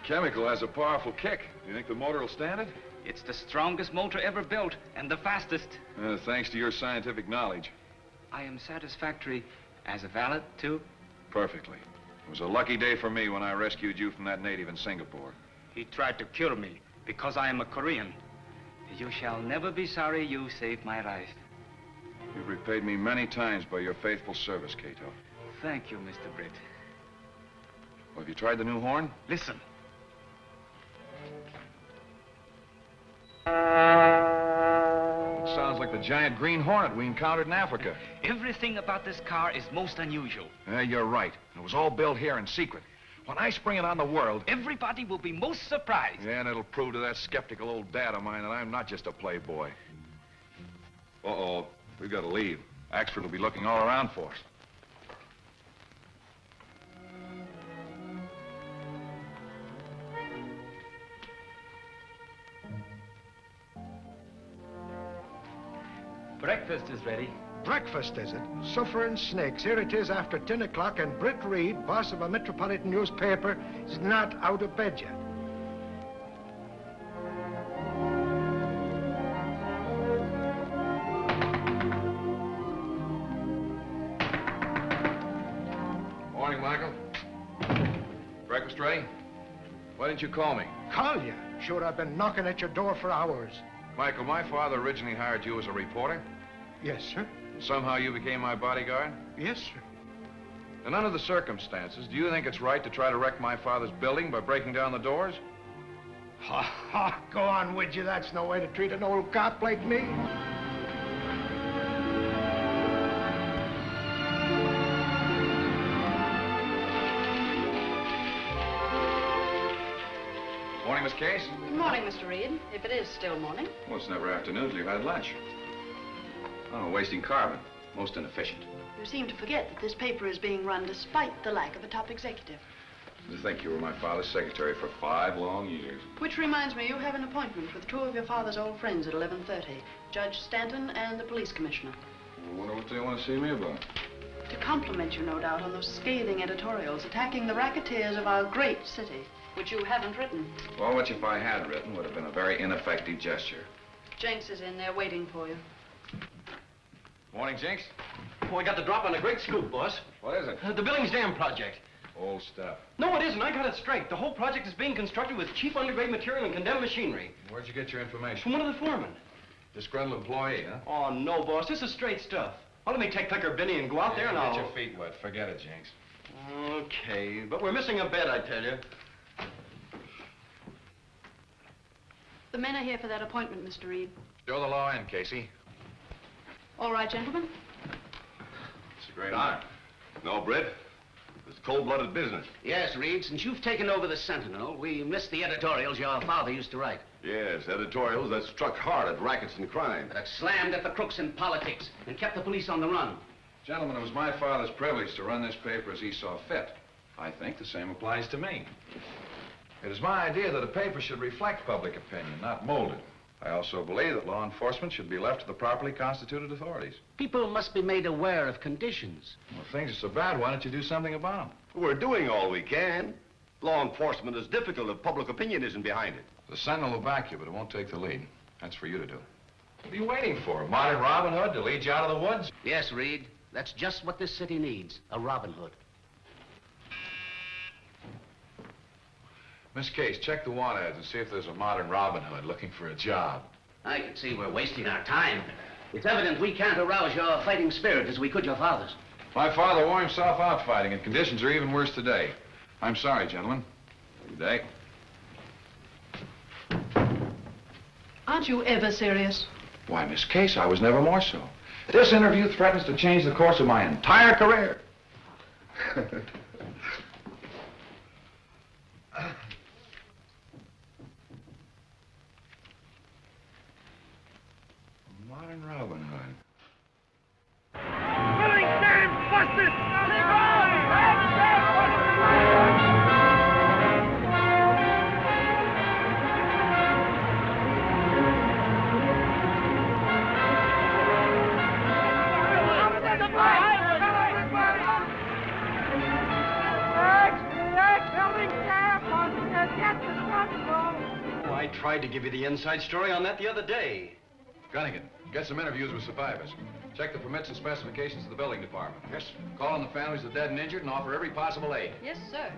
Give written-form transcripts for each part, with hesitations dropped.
Chemical has a powerful kick. Do you think the motor will stand it? It's the strongest motor ever built, and the fastest. Thanks to your scientific knowledge. I am satisfactory as a valet, too? Perfectly. It was a lucky day for me when I rescued you from that native in Singapore. He tried to kill me because I am a Korean. You shall never be sorry you saved my life. You've repaid me many times by your faithful service, Kato. Thank you, Mr. Britt. Well, have you tried the new horn? Listen. It sounds like the giant Green Hornet we encountered in Africa. Everything about this car is most unusual. You're right. It was all built here in secret. When I spring it on the world... Everybody will be most surprised. Yeah, and it'll prove to that skeptical old dad of mine that I'm not just a playboy. Uh-oh. We've got to leave. Axford will be looking all around for us. Breakfast is ready. Breakfast, is it? Suffering snakes. Here it is after 10 o'clock, and Britt Reid, boss of a metropolitan newspaper, is not out of bed yet. Morning, Michael. Breakfast ready? Why didn't you call me? Call you? Sure, I've been knocking at your door for hours. Michael, my father originally hired you as a reporter. Yes, sir. Somehow you became my bodyguard? Yes, sir. And under the circumstances, do you think it's right to try to wreck my father's building by breaking down the doors? Ha ha! Go on, would you? That's no way to treat an old cop like me. Morning, Miss Case. Good morning, Mr. Reid, if it is still morning. Well, it's never afternoon till you've had lunch. Oh, wasting carbon. Most inefficient. You seem to forget that this paper is being run despite the lack of a top executive. To think you were my father's secretary for 5 long years. Which reminds me, you have an appointment with 2 of your father's old friends at 11:30. Judge Stanton and the police commissioner. I wonder what they want to see me about. To compliment you, no doubt, on those scathing editorials attacking the racketeers of our great city, which you haven't written. Well, which if I had written would have been a very ineffective gesture. Jenks is in there waiting for you. Morning, Jinx. Oh, I got the drop on a great scoop, boss. What is it? The Billings Dam project. Old stuff. No, it isn't. I got it straight. The whole project is being constructed with cheap undergrade material and condemned machinery. Where'd you get your information? From one of the foremen. Disgruntled employee, huh? Oh, no, boss. This is straight stuff. Well, let me take Clicker Benny and go out there and I'll... Get your feet wet. Forget it, Jinx. Okay, but we're missing a bed, I tell you. The men are here for that appointment, Mr. Reid. Show the law in, Casey. All right, gentlemen. It's a great honor. No, Britt. It's cold-blooded business. Yes, Reid, since you've taken over the Sentinel, we missed the editorials your father used to write. Yes, editorials that struck hard at rackets and crime. That slammed at the crooks in politics and kept the police on the run. Gentlemen, it was my father's privilege to run this paper as he saw fit. I think the same applies to me. It is my idea that a paper should reflect public opinion, not mold it. I also believe that law enforcement should be left to the properly constituted authorities. People must be made aware of conditions. Well, if things are so bad, why don't you do something about them? We're doing all we can. Law enforcement is difficult if public opinion isn't behind it. The Sentinel will back you, but it won't take the lead. That's for you to do. What are you waiting for? A modern Robin Hood to lead you out of the woods? Yes, Reid. That's just what this city needs, a Robin Hood. Miss Case, check the want ads and see if there's a modern Robin Hood looking for a job. I can see we're wasting our time. It's evident we can't arouse your fighting spirit as we could your father's. My father wore himself out fighting, and conditions are even worse today. I'm sorry, gentlemen. Good day. Aren't you ever serious? Why, Miss Case, I was never more so. This interview threatens to change the course of my entire career. Modern Robin Hood. Oh, I tried to give you the inside story on that the other day. Gunnigan, get some interviews with survivors. Check the permits and specifications of the building department. Yes. Call on the families of the dead and injured and offer every possible aid. Yes, sir.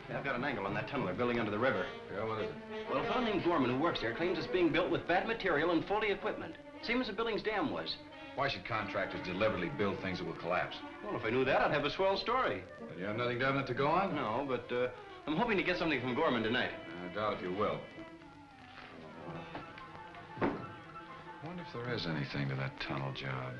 Yeah, I've got an angle on that tunnel they're building under the river. Yeah, what is it? Well, a fellow named Gorman who works there claims it's being built with bad material and faulty equipment. Same as the Billings Dam was. Why should contractors deliberately build things that will collapse? Well, if I knew that, I'd have a swell story. Then you have nothing definite to go on? No, but I'm hoping to get something from Gorman tonight. I doubt if you will. I wonder if there is anything to that tunnel job.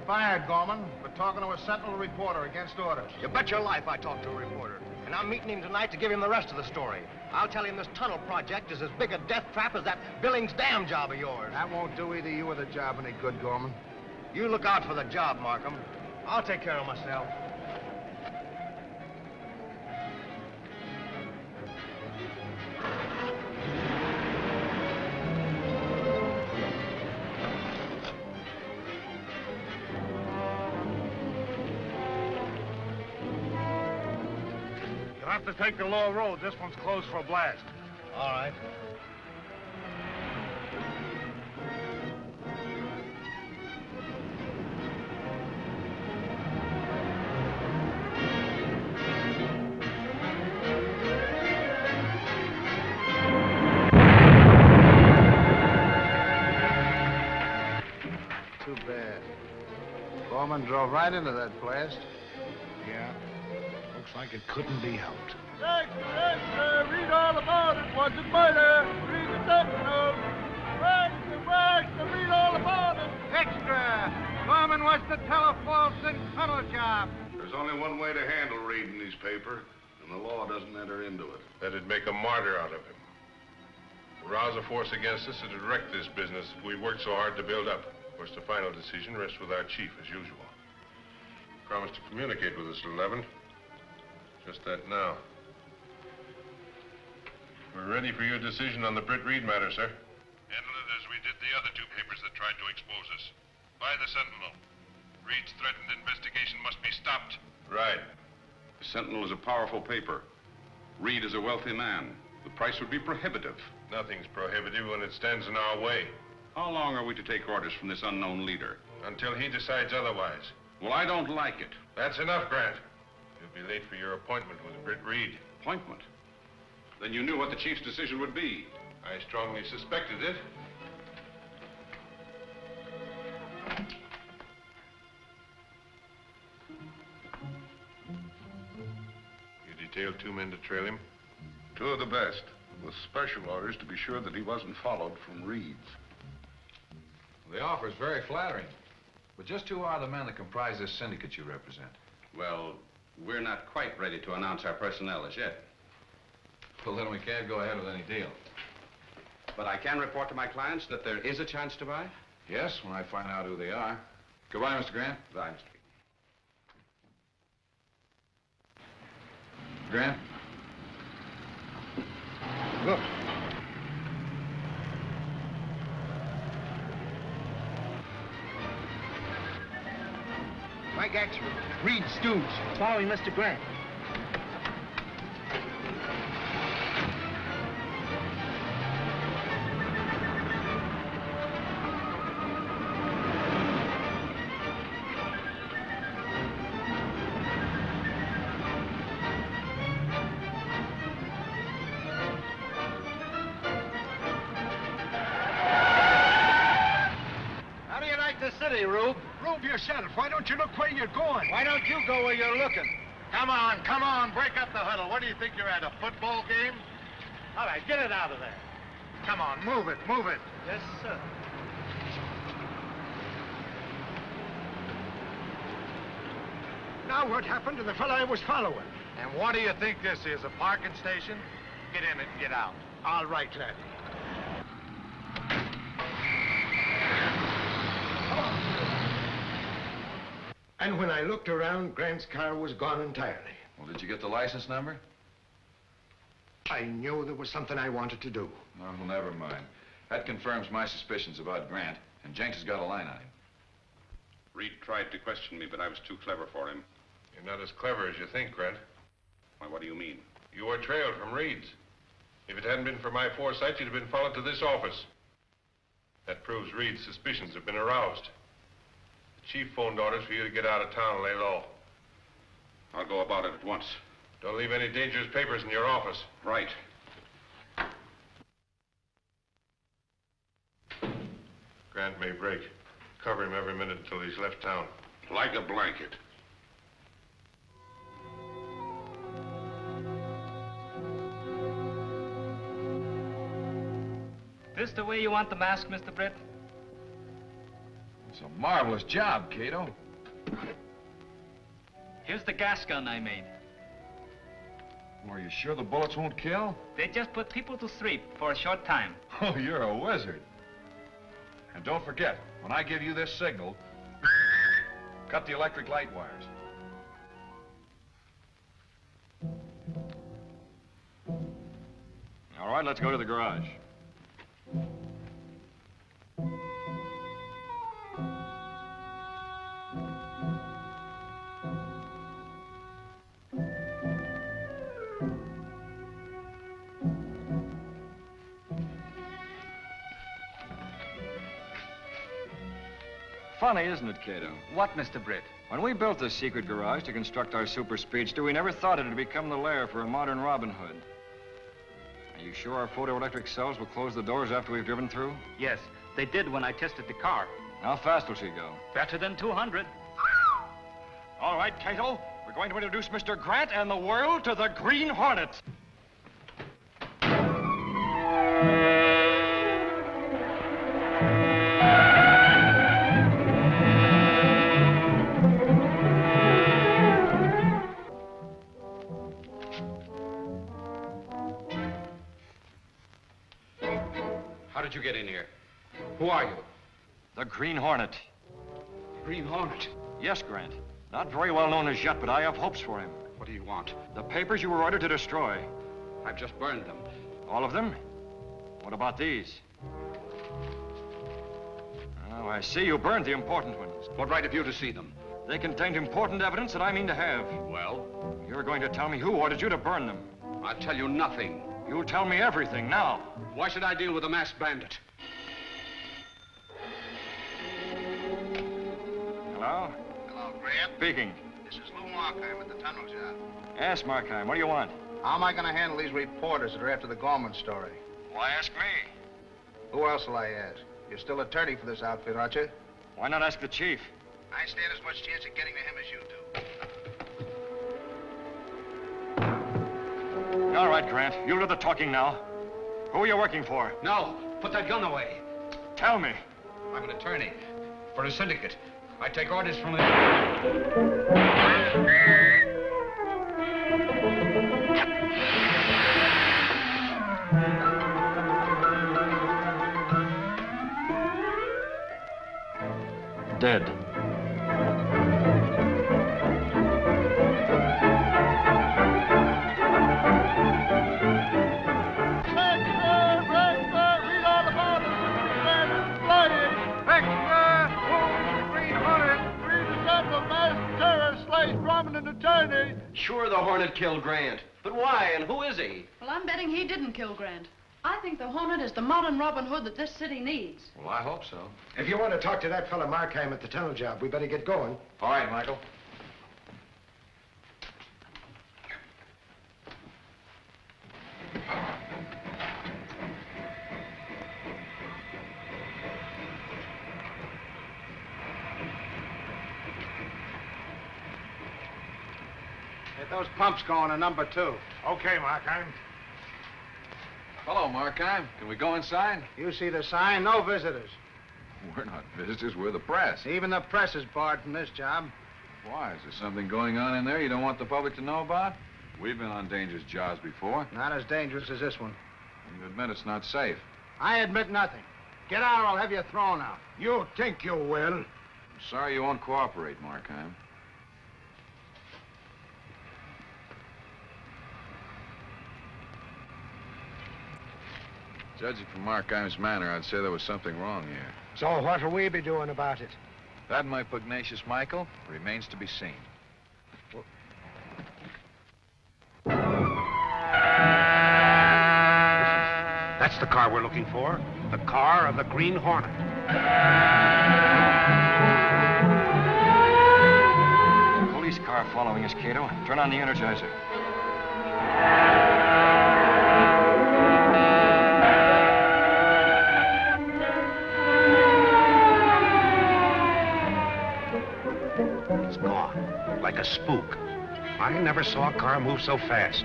Fired, Gorman, for talking to a Sentinel reporter against orders. You bet your life I talked to a reporter. And I'm meeting him tonight to give him the rest of the story. I'll tell him this tunnel project is as big a death trap as that Billings Dam job of yours. That won't do either you or the job any good, Gorman. You look out for the job, Markham. I'll take care of myself. You'll have to take the lower road. This one's closed for a blast. All right. Too bad. Gorman drove right into that blast. Yeah. Looks like it couldn't be helped. Extra, read all about it. Was it murder? Read the Sentinel. Read all about it. Extra! Gorman was to tell a false and tunnel job. There's only one way to handle reading his paper, and the law doesn't enter into it. That'd make a martyr out of him. To rouse a force against us and to wreck this business that we worked so hard to build up. Of course, the final decision rests with our chief, as usual. Promised to communicate with us at 11. Just that now. We're ready for your decision on the Britt Reid matter, sir. Handle it as we did the other two papers that tried to expose us. By the Sentinel. Reid's threatened investigation must be stopped. Right. The Sentinel is a powerful paper. Reid is a wealthy man. The price would be prohibitive. Nothing's prohibitive when it stands in our way. How long are we to take orders from this unknown leader? Until he decides otherwise. Well, I don't like it. That's enough, Grant. You'll be late for your appointment with Britt Reid. Appointment? Then you knew what the chief's decision would be. I strongly suspected it. You detailed 2 men to trail him? 2 of the best, with special orders to be sure that he wasn't followed from Reid's. The offer is very flattering. But just who are the men that comprise this syndicate you represent? Well, we're not quite ready to announce our personnel as yet. Well, then we can't go ahead with any deal. But I can report to my clients that there is a chance to buy? Yes, when I find out who they are. Goodbye, Mr. Grant. Goodbye, Mr. Grant? Look. Mike Axford, Reed's stooge, following Mr. Grant. How do you like the city, Rube? Rube yourself. Why don't you look where you're going? Why don't you go where you're looking? Come on, break up the huddle. What do you think you're at, a football game? All right, get it out of there. Come on, move it. Yes, sir. Now what happened to the fellow I was following? And what do you think this is, a parking station? Get in it and get out. All right, lad. And when I looked around, Grant's car was gone entirely. Well, did you get the license number? I knew there was something I wanted to do. Oh, well, never mind. That confirms my suspicions about Grant, and Jenks has got a line on him. Reed tried to question me, but I was too clever for him. You're not as clever as you think, Grant. Why, what do you mean? You were trailed from Reed's. If it hadn't been for my foresight, you'd have been followed to this office. That proves Reed's suspicions have been aroused. The chief phoned orders for you to get out of town and lay low. I'll go about it at once. Don't leave any dangerous papers in your office. Right. Grant may break. Cover him every minute until he's left town. Like a blanket. This the way you want the mask, Mr. Britt? It's a marvelous job, Kato. Here's the gas gun I made. Are you sure the bullets won't kill? They just put people to sleep for a short time. Oh, you're a wizard. And don't forget, when I give you this signal, cut the electric light wires. All right, let's go to the garage. Funny, isn't it, Kato? What, Mr. Britt? When we built this secret garage to construct our super speedster, we never thought it would become the lair for a modern Robin Hood. Are you sure our photoelectric cells will close the doors after we've driven through? Yes, they did when I tested the car. How fast will she go? Better than 200. All right, Kato, we're going to introduce Mr. Grant and the world to the Green Hornet. How did you get in here? Who are you? The Green Hornet. Green Hornet. Yes, Grant. Not very well known as yet, but I have hopes for him. What do you want? The papers you were ordered to destroy. I've just burned them. All of them? What about these? Oh, I see you burned the important ones. What right have you to see them? They contained important evidence that I mean to have. Well? You're going to tell me who ordered you to burn them. I'll tell you nothing. You'll tell me everything now. Why should I deal with a masked bandit? Hello? Hello, Grant. Speaking. This is Lou Markheim at the tunnel job. Ask Markheim, what do you want? How am I going to handle these reporters that are after the Gorman story? Why ask me? Who else will I ask? You're still attorney for this outfit, aren't you? Why not ask the chief? I stand as much chance of getting to him as you do. All right, Grant. You'll do the talking now. Who are you working for? No, put that gun away. Tell me. I'm an attorney for a syndicate. I take orders from the... Dead. prominent attorney. Sure, the Hornet killed Grant. But why, and who is he? Well, I'm betting he didn't kill Grant. I think the Hornet is the modern Robin Hood that this city needs. Well, I hope so. If you want to talk to that fella Markheim at the tunnel job, we better get going. All right, Michael. Get those pumps going to number 2. Okay, Markheim. Hello, Markheim. Can we go inside? You see the sign, no visitors. We're not visitors, we're the press. Even the press is barred from this job. Why? Is there something going on in there you don't want the public to know about? We've been on dangerous jobs before. Not as dangerous as this one. You admit it's not safe. I admit nothing. Get out or I'll have you thrown out. You think you will? I'm sorry you won't cooperate, Markheim. Judging from Markheim's manner, I'd say there was something wrong here. So what'll we be doing about it? That, my pugnacious Michael, remains to be seen. That's the car we're looking for. The car of the Green Hornet. Police car following us, Kato. Turn on the energizer. It's gone. Like a spook. I never saw a car move so fast.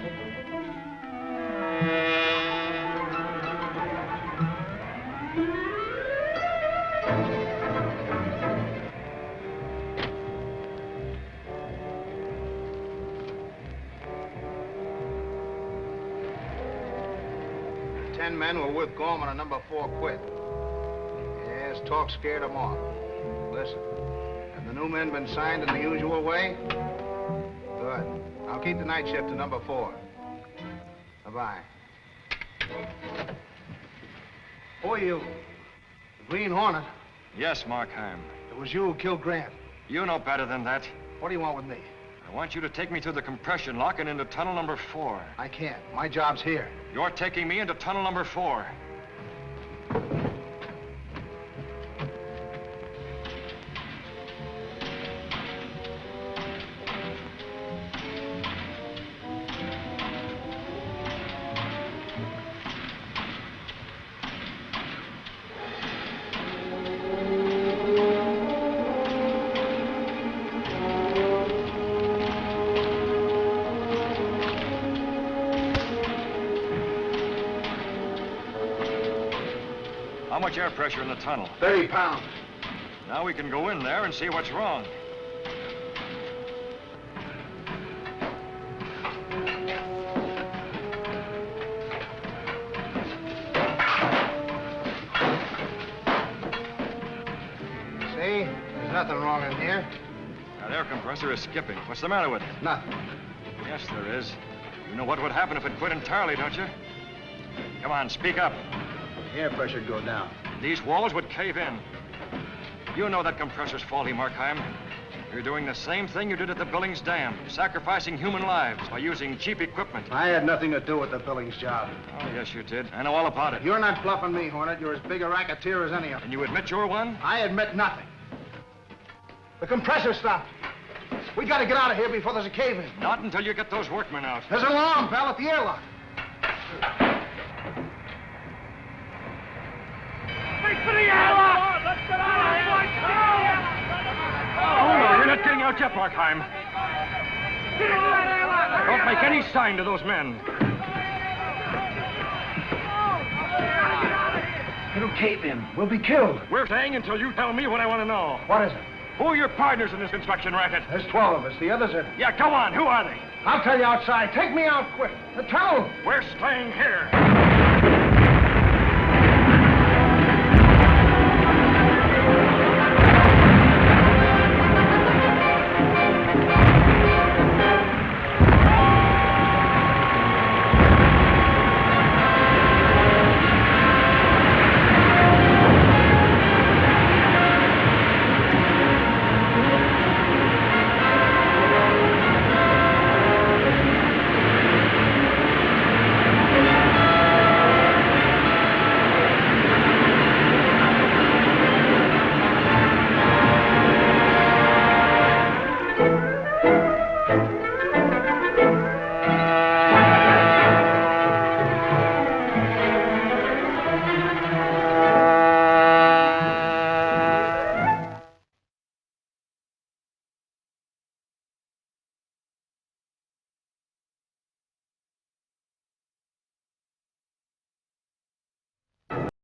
The 10 men were with Gorman on number 4 quit. Yes, talk scared them off. Listen. Have the new men been signed in the usual way? Good. I'll keep the night shift to number 4. Bye-bye. Who are you? The Green Hornet? Yes, Markheim. It was you who killed Grant. You know better than that. What do you want with me? I want you to take me through the compression lock and into tunnel number 4. I can't. My job's here. You're taking me into tunnel number 4. How much air pressure in the tunnel? 30 pounds. Now we can go in there and see what's wrong. See? There's nothing wrong in here. That air compressor is skipping. What's the matter with it? Nothing. Yes, there is. You know what would happen if it quit entirely, don't you? Come on, speak up. The air pressure'd go down. These walls would cave in. You know that compressor's faulty, Markheim. You're doing the same thing you did at the Billings Dam, sacrificing human lives by using cheap equipment. I had nothing to do with the Billings job. Oh, yes, you did. I know all about it. You're not bluffing me, Hornet. You're as big a racketeer as any of them. And you admit you're one? I admit nothing. The compressor stopped. We gotta get out of here before there's a cave-in. Not until you get those workmen out. There's an alarm, pal, at the airlock. Make for the airlock! Let's get out of here! Oh, no, you're not getting out yet, Markheim. Get into that airlock! Don't make any sign to those men. It'll cave in. We'll be killed. We're staying until you tell me what I want to know. What is it? Who are your partners in this inspection racket? There's 12 of us. The others are... Yeah, go on. Who are they? I'll tell you outside. Take me out quick. The tunnel. We're staying here.